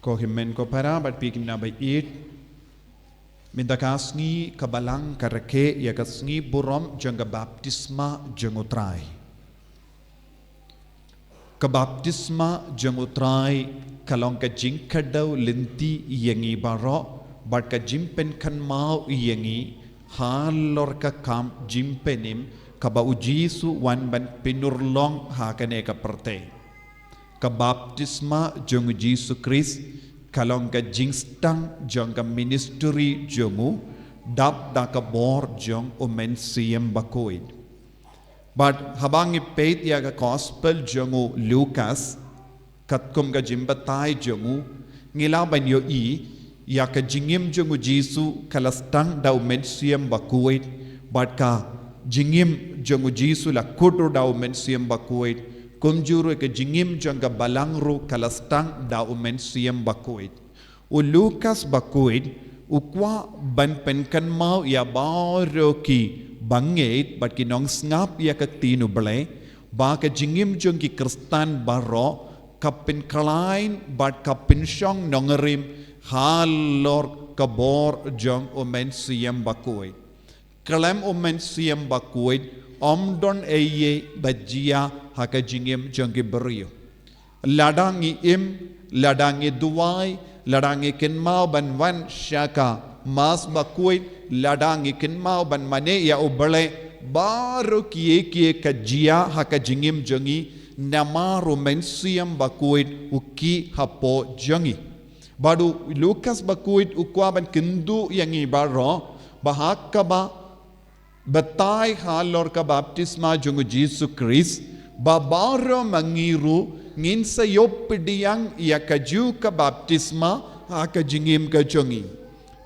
Kohimen ko para bat pikim na bay it mindakasngi kabalang karake yakasngi burom jangga baptisma jangutrai kabaptisma jangutrai kalong ka jingkadaw linti yangi baro bat ka jimpen kan mau yangi halor ka kam jimpenim kaba ujisu wan ban pinurlong hakane ka perte kabaptisma jong Yesus Christ kalong ka jingstang jong ka ministry jongu dap da ka bor jong umen siem bakoid but habang ipet ya ka gospel jongu Lucas katkum ka jimbatay jongu ngilaban yo ya ka jingim jongu Yesu kalastang da umen siem bakoid but ka jingim jongu Yesu la kudur da umen siem bakoid kumjuru ke jingim jangga balangru kalastang da umen siem bakuit u Lucas bakuit ukwa ban penkan mau ya baro ki bangait bat ki nong ngap ya ka tinu ble ba ka jingim janggi kristan baro kapin kalain bat kapin syong nongerim halor kabor jang umen siem bakuit kalam umen siem bakuit omdon eye bajia haka jingim janggi beriyo ladangi ladangi duwai ladangi kenmau ban wan syaka mas bakuit ladangi kenmau ban mane ya ubale baru kie kajia haka jingim jangi namaru mensiam bakuit uki hapo jangi baru Lukas bakuit ukwa ban kendu yangi baro bahaka ba Batai halor ka baptisma jungu Yesus Christ babaro mangiru ngin sa yopidiyang ya kaju ka baptisma haka jingim ka jungi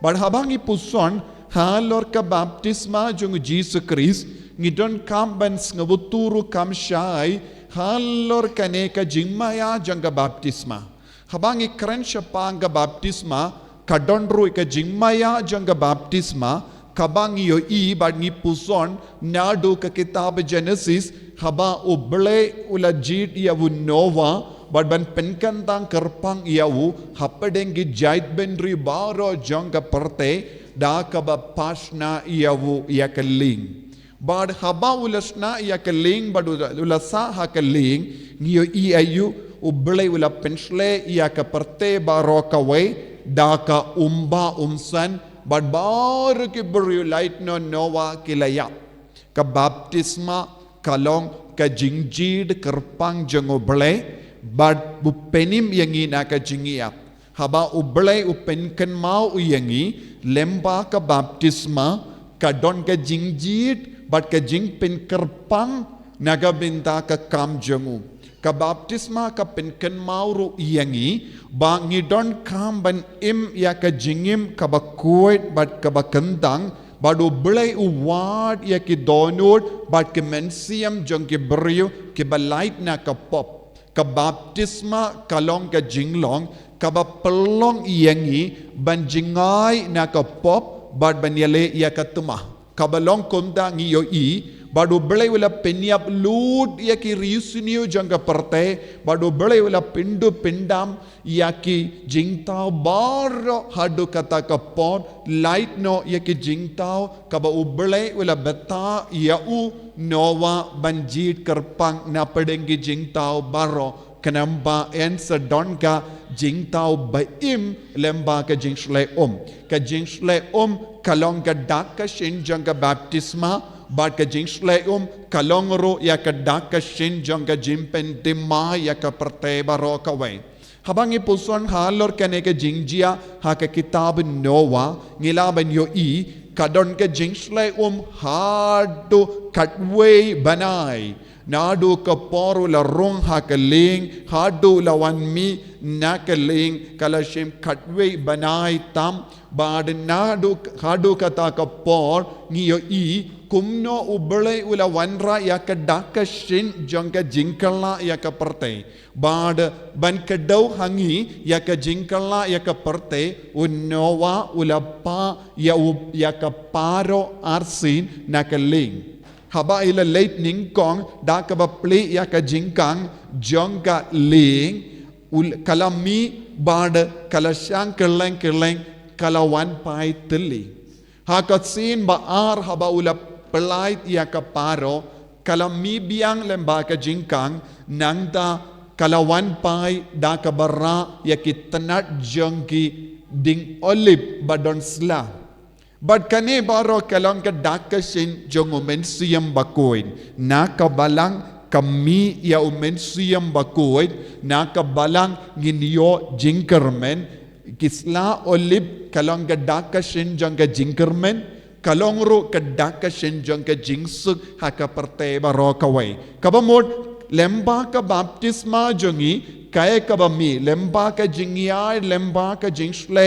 barhabang ipuson halor ka baptisma jungu Yesus Christ ngidon kamban ngabuturu kam syai halor kane ka jingmaya jangga baptisma habang ikran syapang ka baptisma kadonru ka jingmaya jangga baptisma kabang iyo bad ngi puson nadu ka kitab Genesis haba uble ula jit yawu nova bad ban penkan tang kerpang yawu hapadengi jait benri baro jong ka perte da ka ba pasna yawu yakaling bad haba ulasna yakaling bad ulasa hakaling ngiyo ayu uble ula pensle ya ka perte baro ka we da ka umba umsan but baru ki beri light no nowa kilaya ka baptisma kalong ka jingjid kerpang jengo ble but bupenim yangi na ka jingia haba uble upenken mau yangi lemba ka baptisma ka don ka jingjid but ka jingpen kerpang naga binta ka kam jengu ka baptisma ka penken mauru yangi ba ngidon kam ban ya ka jingim ka ba kuit bat ka ba kentang badu belai uwad ya ki donut bat ke mensiam jong ki beriu ki ba light na ka pop ka baptisma kalong ka jinglong ka ba pelong yangi ban jingai na ka pop bat ban yale ya ka tumah ka balong kumda ngiyo badu belai wala penyap lud ya ki riusuniu jangka perte badu belai wala pindu pindam ya ki jingtau baro hadu kata kapon light no ya ki jingtau kaba ubelai wala beta ya u nowa banjit kerpang na pedenggi jingtau baro kenamba en sedon ka jingtau baim lemba ka jingsle ka jingsle kalong ka daka shin jangka baptisma bat ka jingsle kalongro ya ka daka shin jangka jimpen dimma ya ka perte baro ka we habang ipuson halor kane ka jingjia ha ka kitab Noah ngilaban yo kadon ka jingsle hadu katwe banai nadu ka poru la rong hakaling hadu la wanmi nakaling kalashim katwe banai tam bad nadu hadu kata ka por ngiyo kumno ubele ula wanra ya ka daka shin jangka jingkala ya ka perte bad ban kadau hangi ya ka jingkala ya ka perte unowa ula pa ya ka paro arsin nakaling haba ila late ning kong da ka ba play ya ka jingkang jangka ling kalami bad kalasang keleng kalawan pai teli. Hakat sin ba haba ula pelait ia kaparo kalami biang lembaga jingkang nangda kalawan pai da kabara ya kitenat jengki ding olip badon sla. Bad kane baro kalang ka dakasin jong umensiam bakoin nakabalang kami ya umensiam bakoin nakabalang ginyo jingkermen kisla olip kalong ka dakasin jong ka jingkermen kalong ro ka dakasin jong ka jingsuk haka parte baro kawai kabamod lemba ka baptisma jongi kaya kabami lemba ka jingyai lemba ka jingsle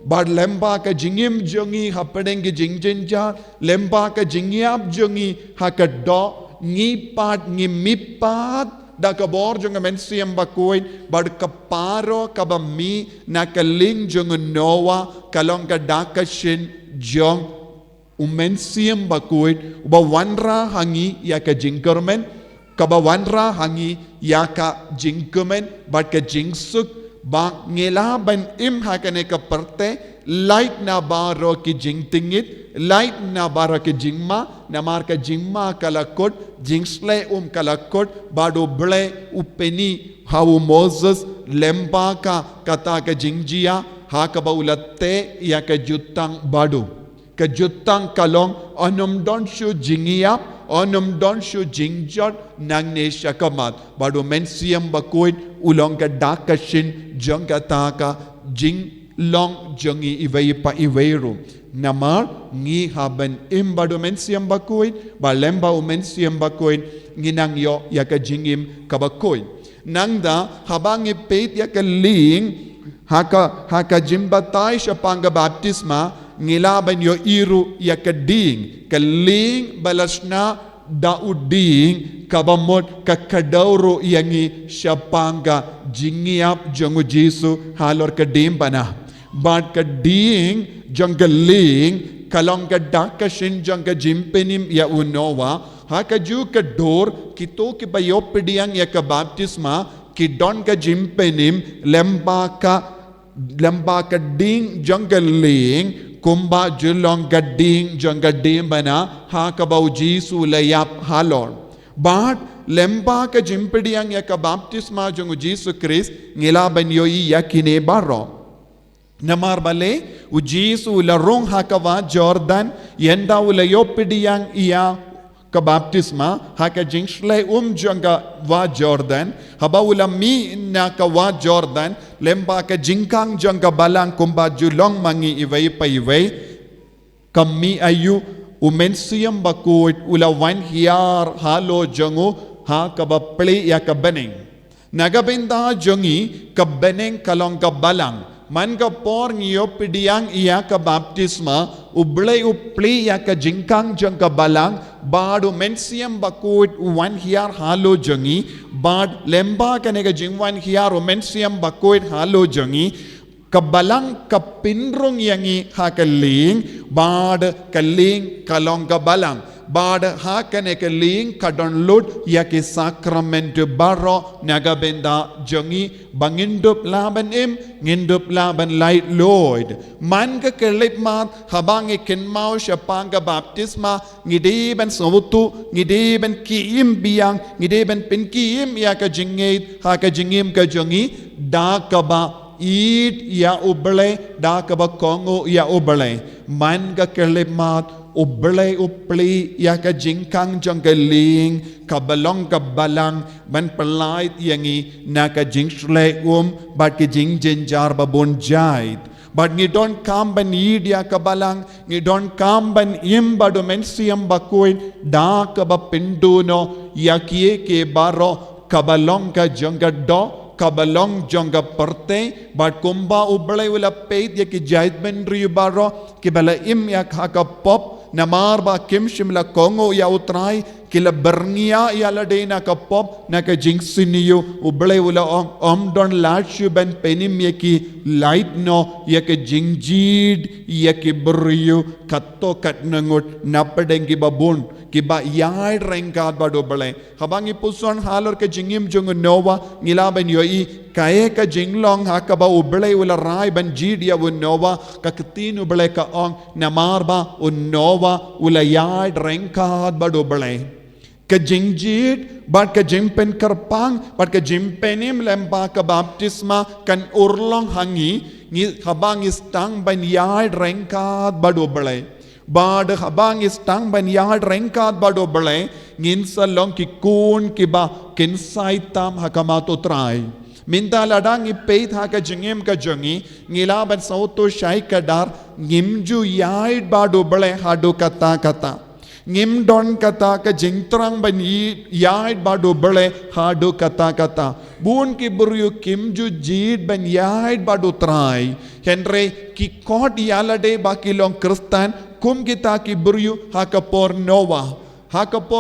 bad lemba ka jingim jongi hapadeng ki jingjinja lemba ka jingyap jongi hakado ngipat ngimipat da ka bor jonga mensiam bakoin bad kaparo kabami nakaling jonga noa kalong ka dakashin jong umensiam bakoin uba wanra hangi ya ka jingkermen kaba wanra hangi ya ka jingkermen bad ka jingsuk ba ngelaban hakane ka parte light na baro ki jingtingit light na baro ki jingma na mar ka jingma kalakot jingsle kalakot bado ble upeni hawu Moses lemba ka kata ka jingjia ha ka baulate ya ka jutang bado ka jutang kalong onom don shu jingiap onum don shu jingjot nang ne shakamat bado mensiam bakoit ulong ka dakashin jong ka taka jing long jongi iway pa iwayro namar ngi haban bado mensiam bakoit balemba mensiam bakoit nginang yo ya ka jingim kabakoit nangda habang ipet ya ka ling haka jimbatay siya pangga baptisma ngilaban yo iru ya kading kaling balas na dauding kabamot kakadauro yangi syapanga jingiap jongu Jesu halor kadim pana bad kading janggaling kalong kadakashin jangga jimpenim ya unowa hakaju kador kito ki bayopediang ya ka baptisma kidon ka jimpenim lemba ka ding janggaling kumba julong gading jong gadim bana ha kabau Jesu layap halor but lemba ka jimpediang ya ka baptisma jong Jesu Christ ngilaban yoi yakine baro namar bale u Jesu larong ha kawa Jordan yenda ulayopediang iya ka baptisma ha ka jingsle janga wa Jordan haba ulami na ka wa Jordan lemba ka jingkang janga balang kumba julong mangi iway pa iway kami ayu umensiam bakoit ulawan hiar halo jongo ha ka bapli ya ka beneng nagabenda jongi ka beneng kalong ka balang man ka por ngiyo pidiang iya ka baptisma ublay upli ya ka jingkang jang ka balang badu mensiam bakoit wan hiar halo jongi bad lemba ka nega jingwan hiar mensiam bakoit halo jongi kabalang kapinrong yangi hakaling bad kaling kalong kabalang bad hakane kaling kadonlud yaki sakrament baro nagabenda jongi bangindup laban ngindup laban light lord man ka kelip mat habang ikinmao siya pangga baptisma ngidi ben sobutu ngidi ben kiim biang ngidi ben pinkiim ya ka jingit ha ka jingim ka jongi da kaba eat ya uble da kaba kongo ya uble man ka kelip mat ublay upli ya ka jingkang janggaling kabalong kabalang man palait yangi na ka jingsle but ki jingjinjar babon jait but ngi don kam ban yid ya kabalang ngi don kam ban bado mensiam bakoin da ka ba pinduno ya kie ke baro kabalong ka janggaddo kabalong jangga perte but kumba ublay wala peit ya ki jait ben ribaro ki bala ya ka pop namar ba kim shimla kongo ya utrai kila berngia yalade na kapop na ka jingsiniyo uble ula don lachu ben penim yaki light no yaki jingjid yaki beriyo katto katnangut napadengi babun kiba yai rengkat badobale habangi puson halor ke jingim jung nova ngilaben yoi kae ka jinglong hakaba uble ula rai ban jidia un nova ka ktin uble ka ong namarba un nova ula yai rengkat badobale ka jingjid bat ka jimpen karpang bat ka jimpenim lemba ka baptisma kan urlong hangi ngi habang istang ban yai rengkat badobale bad habang istang ban yai rengkat badobale ngin salong ki kun ki ba kin saitam hakamato trai minta ladang ipeit haka jingim ka jongi ngilaban sauto shai kadar ngimju yai badobale hadu kata kata ngim don kata ka jingtrang ban yai badobale hadu kata kata bun ki buryu kimju jid ban yai badu trai henry ki kod yalade bakilong kristan kum kita ki buryu hakapor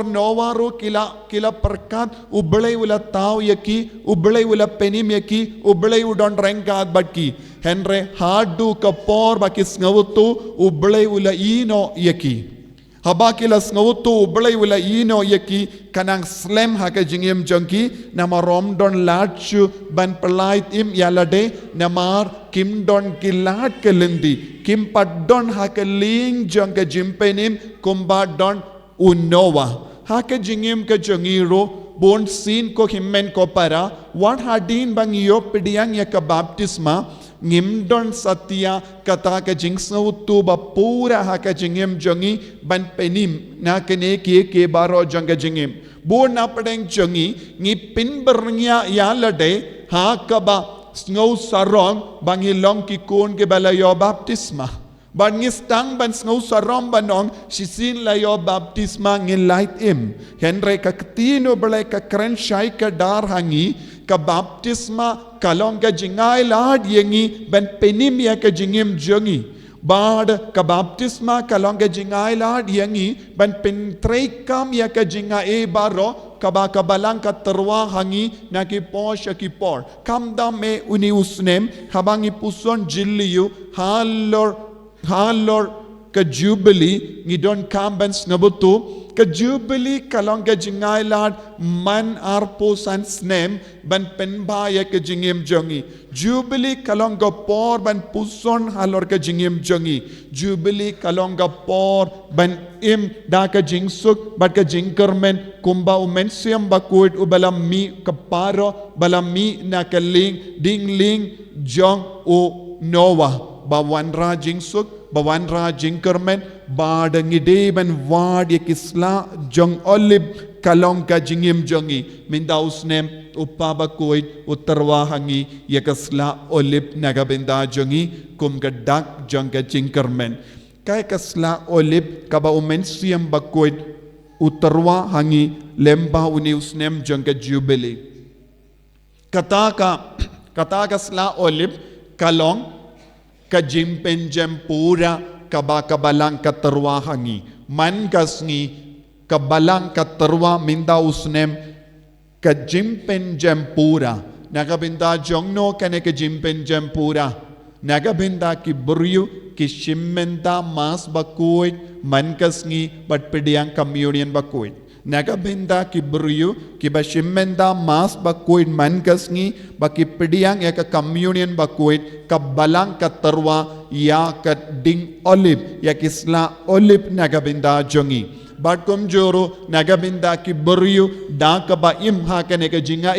nova ro kila perkat ublay ula tau yaki ublay ula penim yaki ublay udon rengkat batki henry hadu kapor bakis ngawutu ublay ula ino yaki habakilas ngawutu ublay ula ino yaki kanang slem haka jingim jongki nama romdon lachu ban pelait im yalade namar kim don kilat kelindi kim padon haka ling jong ka jimpenim kumba don unnova haka jingim ka jongiro bon sin ko himmen ko para what hadin bang yo pidiang yaka baptisma ngimdon satya kata ka jingsautu ba pura haka jingim jongi ban penim na kene ke baro jonga jingim bon na padeng jongi ngi pin bernya yalade haka ba ngau sarong bangilong ki kon ke balayo baptisma ban ngistang ban ngau sarong banong sisin layo baptisma ngi light im henry ka ktino bale ka kren shai ka dar hangi ka baptisma kalong ka jingai lad yengi ban penim ya ka jingim jongi bad ka baptisma kalong ka jingai lad yengi ban pentrekam ya ka jingai baro kaba kabalang ka terwa hangi na ki posh ki por kamdam me uni usnem habangi puson jilliyu halor ka jubilee ngidon kambans ngabutu ka jubilee kalong ka jingai lad man arpo san snem ban penba ya ka jingim jongi jubilee kalong ka por ban puson halor ka jingim jongi jubilee kalong ka por ban im da ka jingsuk bat ka jingkermen kumba umensiam bakuit ubalam mi kaparo balam mi na kaling dingling jong o noah bawanra jingsuk bawanra jingkermen badangide ban wad yakisla jong olib kalong ka jingim jongi mindausnem upabakuit utarwa hangi yakasla olib nagabinda jongi kum gadak jong ka jingkermen kay kasla olib kaba umensiam bakuit utarwa hangi lemba uniusnem jong ka jubilee kataka sla olib kalong ka jimpen jempura kaba kabalang katarwa hangi man kasngi kabalang katarwa minda usnem ka jimpen jempura nagabinda jongno kane ka jimpen jempura nagabinda ki buryu ki shimmenta mas bakuit man kasngi bat pidiyang communion bakuit nagabinda ki buryu ki ba shimmenta mas bakuit man kasngi baki pidiyang ya ka communion bakuit ka balang katarwa ya ka ding olive ya kisla olive nagabinda jongi Batkom joro nagabinda ki buryu da ka ba im ha ka ne ka jinga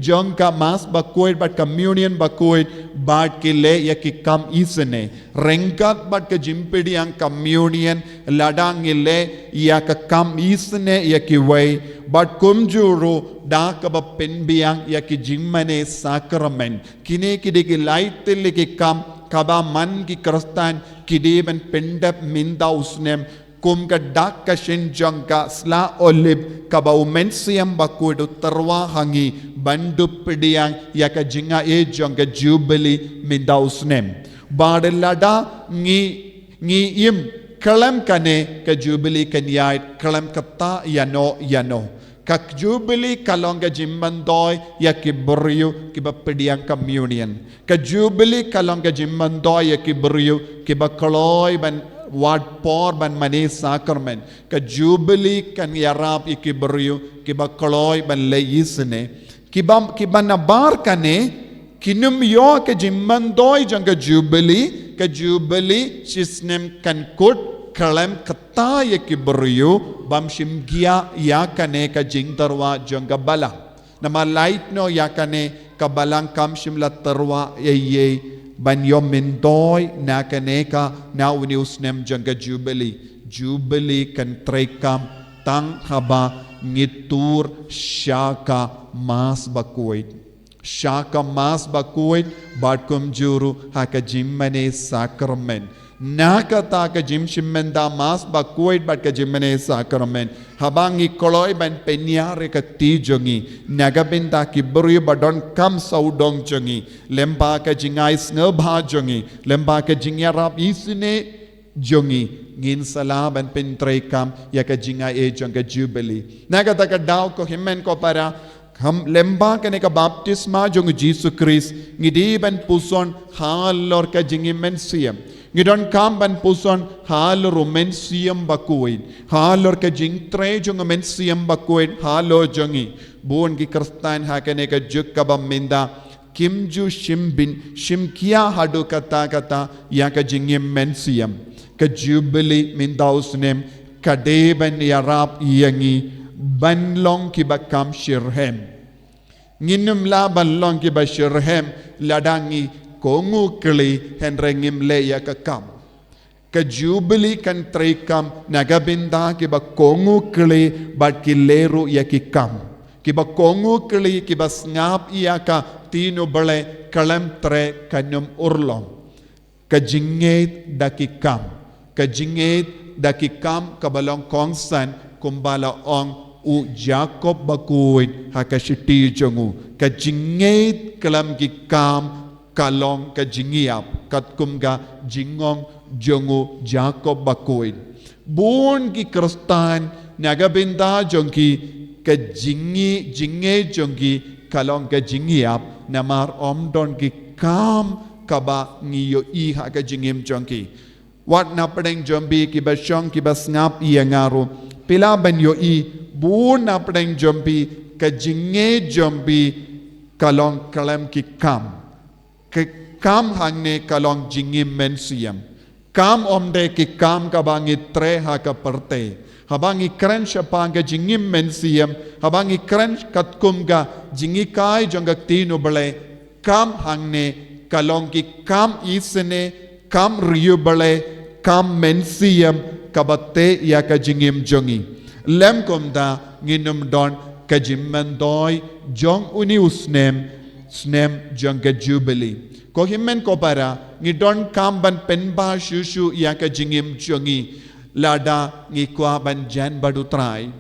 jong ka mas bakuit bat communion bakuit bat ki le ya ki kam isne rengkat bat ka jimpedi ang communion ladang ile ya ka kam isne ya ki way batkom joro da ka ba penbiang ya ki jimmane sacrament kine ki de ki light le ki kam kaba man ki kristan ki de ben pendap minda usnem kum ka dak ka shinjang ka sla olib ka ba umensiam bakudu tarwa hangi bandu pidiyang ya ka jinga jang ka jubilee mindausnem badalada ngi im Kalem kane ka Jubilee kanyait kalem kata yano. Kak Jubilee kalong ka jimmandoy ya kiburyo kiba pediang communion. Ka Jubilee kalong ka jimmandoy ya kiburyo kiba kaloy ban wad por ban mani sacrament. Ka Jubilee kan yarap ikiburyo kiba kaloy ban layisne. Kiba nabar kane kinum yo ka jimmandoy jang ka Jubilee sisnem kan kut kalem kata ya kiburyo bam shimgia ya kane ka jingtarwa jangga balang nama light no ya kane ka balang kam shimla tarwa ye ban yo mendoy na kane ka na uniusnem jangga Jubilee kan trekam tang haba ngitur shaka mas bakuit batkum juru haka jimmane sacrament nakata ka jim shimmenda mas bakuit bat ka jimmane sacrament habangi koloy ban penyare ka ti jongi nagabinda ki buri badon kam saudong jongi lemba ka jingai snebha jongi lemba ka jingyarap isine jongi ngin sala ban pentrekam ya ka jingai jonga Jubilee nagata ka daw ko himmen ko para हम लेम्बा कने का बाप्तिस्मा जो जीसु क्रिस्ट गिदी बन पुसन हाल और का जिंगी मेंसियम गिदन काम बन पुसन हाल और मेंसियम बकुइन हाल और का जिंग त्रे जो मेंसियम बकुइन हाल और जंगी बोन की क्रिस्तान हा कने का जुक का बमिंदा किमजु शिम किया हाडो कता या का जिंगी मेंसियम का Jubilee मिंदा उसने कडेबन याराप यंगी banlong kibakam shirhem nginum la banlong kiba shirhem ladangi kongu kli henrengim le ya kakam ka Jubilee kan trekam nagabinda kiba kongu kli bat kileru ya kikam kiba kongu kli kiba snap ya ka tino bale kalam tre kanum urlong ka jinget dakikam kabalong kongsan kumbala ong u Jacob bakuit hakashiti jongu ka jinget kalam ki kam kalong ka jingiap katkum ga jingong jongu Jacob bakuit bun ki kristan nagabinda jongki ka jinge jongki kalong ka jingiap namar omdon ki kam kaba ngiyo i ha ka jingim jongki wat na pedeng jombi ki basyong ki basngap iangaru pila ban yo i bun na pedeng jombi ka jinge jombi kalong kalam ki kam hangne kalong jingim mensiam kam omde ki kam ka bangi tre ha ka perte habangi kren shapang ka jingim mensiam habangi kren katkum ga jingi kai jongak tino bale kam hangne kalong ki kam isene kam riyu bale kam mensiam kabate ya ka jingim jongi lem komda nginum don ka jimmandoy jong uni usnem jong ka Jubilee ko himmen ko para ngidon kam ban penba shushu ya ka jingim jongi lada ngi kwa ban jan badutrai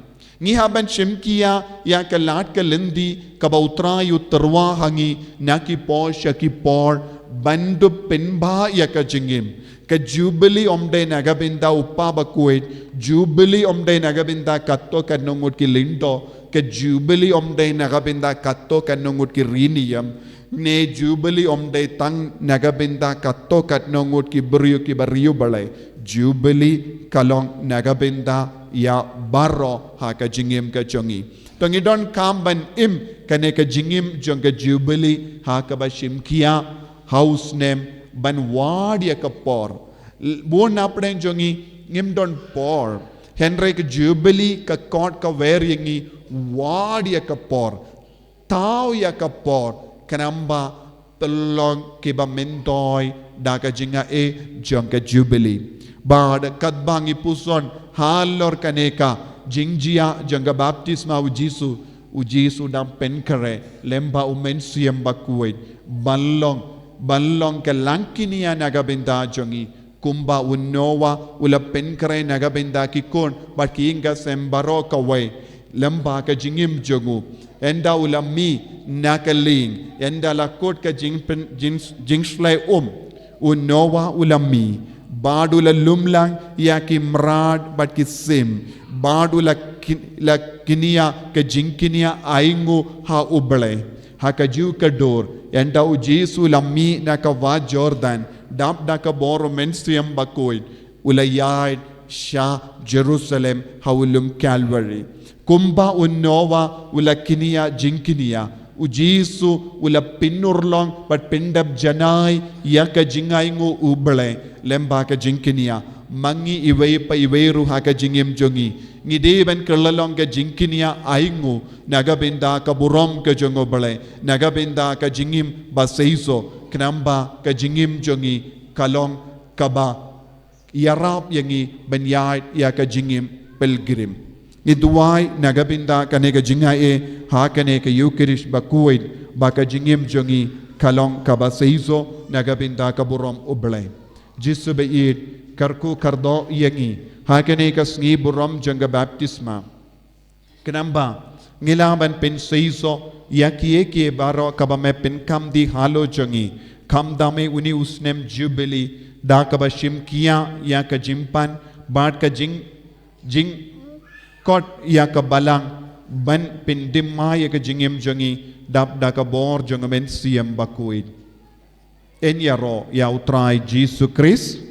ngi haban shimkia ya ka lat ka lindi ka bautrai utarwa hangi naki por shaki por bandu penba ya ka jingim ka Jubilee omde nagabinda uppa bakuit Jubilee omde nagabinda katto kanungut ki lindo ka Jubilee omde nagabinda katto kanungut ki riniyam ne Jubilee omde tang nagabinda katto kanungut ki bariyu balay Jubilee kalong nagabinda ya barro ha ka jingim ka jongi tongidon kamban im kane ka jingim jong ka Jubilee ha ka bashim kia house name ban wad ya kapor bon napden jongi ngim don por henry ka Jubilee ka court ka ver yengi wad ya kapor tau ya kapor kanamba telong kiba mentoy da ka jinga jong ka Jubilee bad kadbangi puson halor kaneka jingjia janga baptisma ujisu dam penkare lemba umensiam bakuit balong ke langkinia nagabinda jongi kumba unowa ula penkare nagabinda kikon bakinga sembaro kawai lemba ka jingim jongu enda ula mi nakaling enda lakot ka jingslay unowa ula mi badula lumlang ya ki mrad bat ki sim badula kinia ke jinkinia aingu ha uble ha ka ju ka dor enda u Jesu lammi na ka va Jordan dap da ka boro mensiam bakoid ulayai sha Jerusalem hawulum Calvary kumba unnova ulakinia jinkinia u Jesu ula pinnurlong bat pindab janai ya ka jingaingu uble lemba ka jinkinia mangi iweipa iweiru ha ka jingim jongi ngideban kellalong ka jinkinia aingu nagabinda ka burom ka jongobale nagabinda ka jingim baseiso knamba ka jingim jongi kalong kaba yarap yangi banyait ya ka jingim pilgrim iduai nagabinda kaneka jingae ha kaneka Eucharist bakuid baka jingim jongi kalong kaba seiso nagabinda ka burom uble jisu beit karku kardo yangi hakane ka sngi buram janga baptisma kenamba ngilaban pen seiso yakie ke baro kaba me pen kam di halo jangi kam dame uni usnem jubilee da kaba shimkia ya ka jimpan bat ka jing kot ya ka balang ban pen dimma ya ka jingem jangi dap da ka bor janga men siem bakuid en yaro ya utrai Jesus Christ